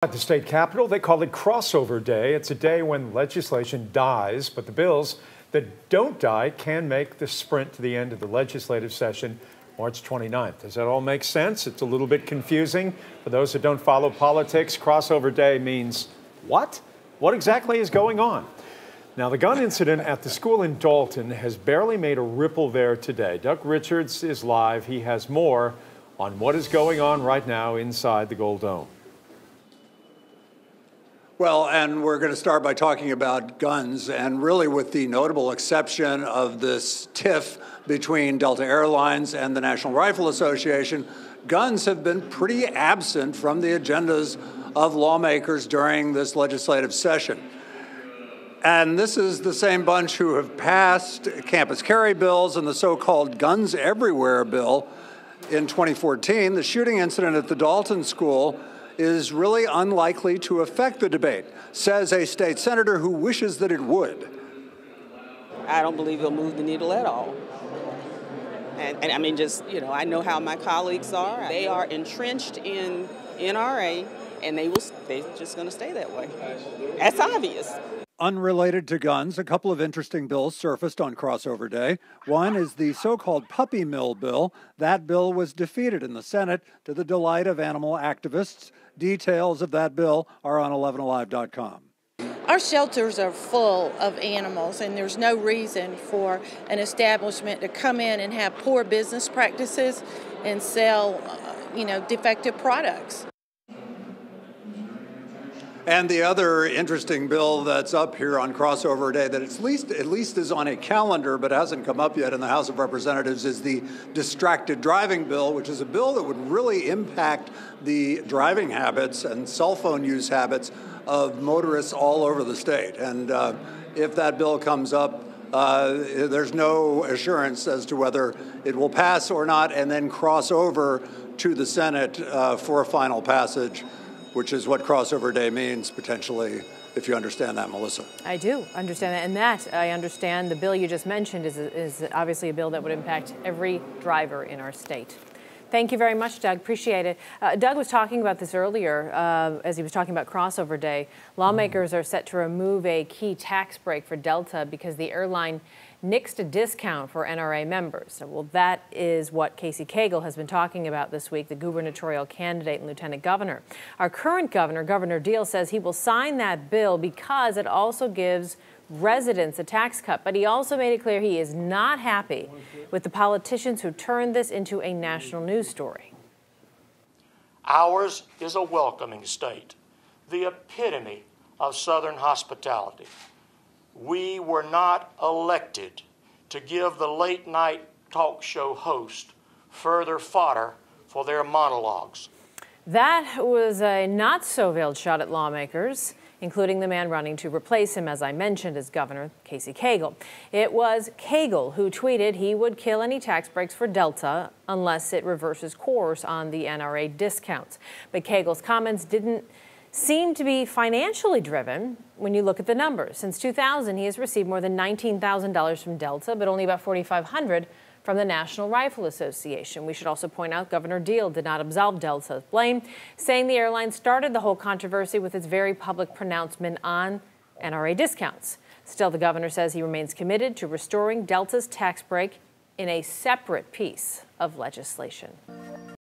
At the state capitol, they call it Crossover Day. It's a day when legislation dies, but the bills that don't die can make the sprint to the end of the legislative session March 29th. Does that all make sense? It's a little bit confusing. For those that don't follow politics, Crossover Day means what? What exactly is going on? Now, the gun incident at the school in Dalton has barely made a ripple there today. Doug Richards is live. He has more on what is going on right now inside the Gold Dome. Well, and we're going to start by talking about guns, and really with the notable exception of this tiff between Delta Airlines and the National Rifle Association, guns have been pretty absent from the agendas of lawmakers during this legislative session. And this is the same bunch who have passed campus carry bills and the so-called Guns Everywhere bill in 2014. The shooting incident at the Dalton school is really unlikely to affect the debate, says a state senator who wishes that it would. I don't believe it'll move the needle at all. And I mean, just, I know how my colleagues are. They are entrenched in NRA, and they're just going to stay that way. That's obvious. Unrelated to guns, a couple of interesting bills surfaced on Crossover Day. One is the so-called puppy mill bill. That bill was defeated in the Senate to the delight of animal activists. Details of that bill are on 11alive.com. Our shelters are full of animals, and there's no reason for an establishment to come in and have poor business practices and sell, defective products. And the other interesting bill that's up here on Crossover Day that at least is on a calendar but hasn't come up yet in the House of Representatives is the distracted driving bill, which is a bill that would really impact the driving habits and cell phone use habits of motorists all over the state. And if that bill comes up, there's no assurance as to whether it will pass or not and then cross over to the Senate for a final passage, which is what Crossover Day means, potentially, if you understand that, Melissa. I do understand that, and that I understand. The bill you just mentioned is obviously a bill that would impact every driver in our state. Thank you very much, Doug. Appreciate it. Doug was talking about this earlier as he was talking about Crossover Day. Lawmakers are set to remove a key tax break for Delta because the airline nixed a discount for NRA members. So, well, that is what Casey Cagle has been talking about this week, the gubernatorial candidate and lieutenant governor. Our current governor, Governor Deal, says he will sign that bill because it also gives residents a tax cut. But he also made it clear he is not happy with the politicians who turned this into a national news story. Ours is a welcoming state, the epitome of Southern hospitality. We were not elected to give the late-night talk show host further fodder for their monologues. That was a not-so-veiled shot at lawmakers, including the man running to replace him, as I mentioned, as Governor Casey Cagle. It was Cagle who tweeted he would kill any tax breaks for Delta unless it reverses course on the NRA discounts. But Cagle's comments didn't seem to be financially driven when you look at the numbers. Since 2000, he has received more than $19,000 from Delta, but only about $4,500 from the National Rifle Association. We should also point out Governor Deal did not absolve Delta of blame, saying the airline started the whole controversy with its very public pronouncement on NRA discounts. Still, the governor says he remains committed to restoring Delta's tax break in a separate piece of legislation.